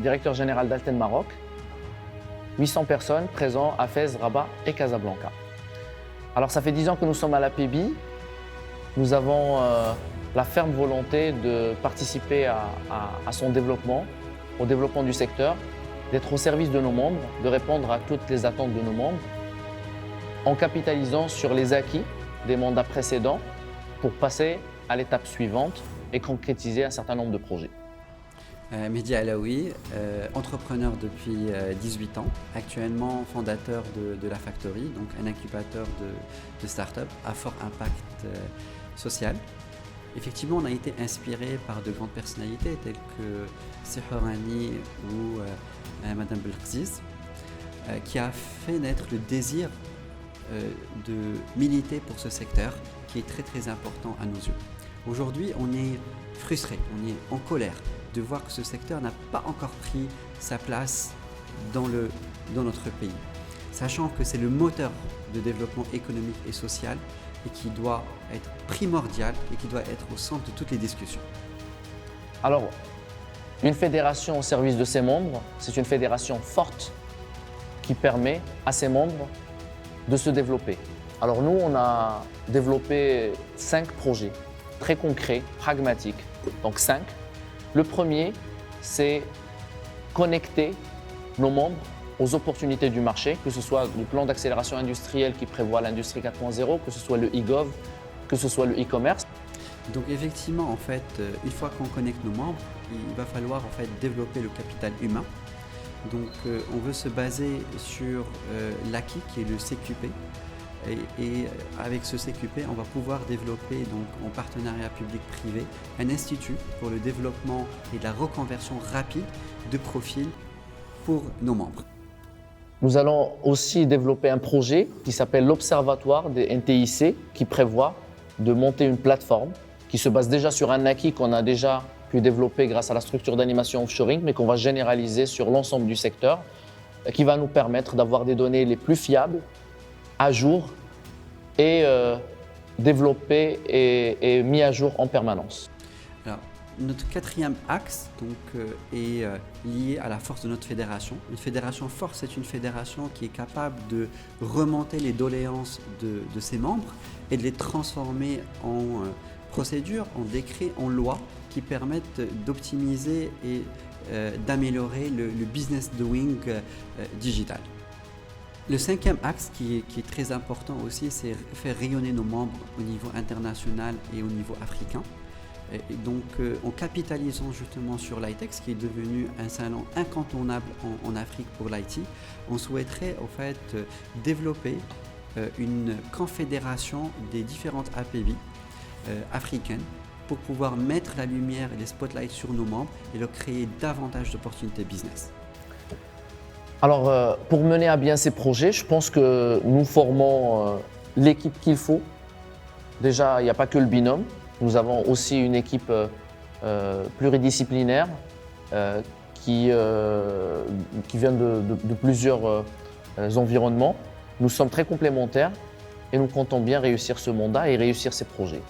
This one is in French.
directeur général d'Alten Maroc. 800 personnes présentes à Fès, Rabat et Casablanca. Alors ça fait 10 ans que nous sommes à l'APB. Nous avons la ferme volonté de participer à son développement, au développement du secteur, d'être au service de nos membres, de répondre à toutes les attentes de nos membres, en capitalisant sur les acquis des mandats précédents pour passer à l'étape suivante et concrétiser un certain nombre de projets. Mehdi Alaoui, entrepreneur depuis 18 ans, actuellement fondateur de La Factory, donc un incubateur de start-up à fort impact social. Effectivement, on a été inspiré par de grandes personnalités telles que Sehourani ou Madame Belkziz, qui a fait naître le désir de militer pour ce secteur qui est très très important à nos yeux. Aujourd'hui, on est frustré, on est en colère de voir que ce secteur n'a pas encore pris sa place dans notre pays, sachant que c'est le moteur de développement économique et social et qui doit être primordial et qui doit être au centre de toutes les discussions. Alors, une fédération au service de ses membres, c'est une fédération forte qui permet à ses membres de se développer. Alors nous, on a développé 5 projets très concrets, pragmatiques, donc 5. Le premier, c'est connecter nos membres aux opportunités du marché, que ce soit le plan d'accélération industrielle qui prévoit l'industrie 4.0, que ce soit le e-gov, que ce soit le e-commerce. Donc effectivement, en fait, une fois qu'on connecte nos membres, il va falloir en fait développer le capital humain. Donc on veut se baser sur l'acquis qui est le CQP. Et avec ce CQP, on va pouvoir développer donc, en partenariat public-privé un institut pour le développement et la reconversion rapide de profils pour nos membres. Nous allons aussi développer un projet qui s'appelle l'Observatoire des NTIC qui prévoit de monter une plateforme qui se base déjà sur un acquis qu'on a déjà pu développer grâce à la structure d'animation offshoring mais qu'on va généraliser sur l'ensemble du secteur qui va nous permettre d'avoir des données les plus fiables, à jour et développé et mis à jour en permanence. Alors, notre 4e axe donc, est lié à la force de notre fédération. Une fédération forte, c'est une fédération qui est capable de remonter les doléances de ses membres et de les transformer en procédures, en décrets, en lois qui permettent d'optimiser et d'améliorer le business doing digital. Le 5e axe qui est très important aussi, c'est faire rayonner nos membres au niveau international et au niveau africain. Et donc en capitalisant justement sur l'ITEX qui est devenu un salon incontournable en Afrique pour l'IT, on souhaiterait en fait développer une confédération des différentes APB africaines pour pouvoir mettre la lumière et les spotlights sur nos membres et leur créer davantage d'opportunités business. Alors, pour mener à bien ces projets, je pense que nous formons l'équipe qu'il faut. Déjà, il n'y a pas que le binôme. Nous avons aussi une équipe pluridisciplinaire qui vient de plusieurs environnements. Nous sommes très complémentaires et nous comptons bien réussir ce mandat et réussir ces projets.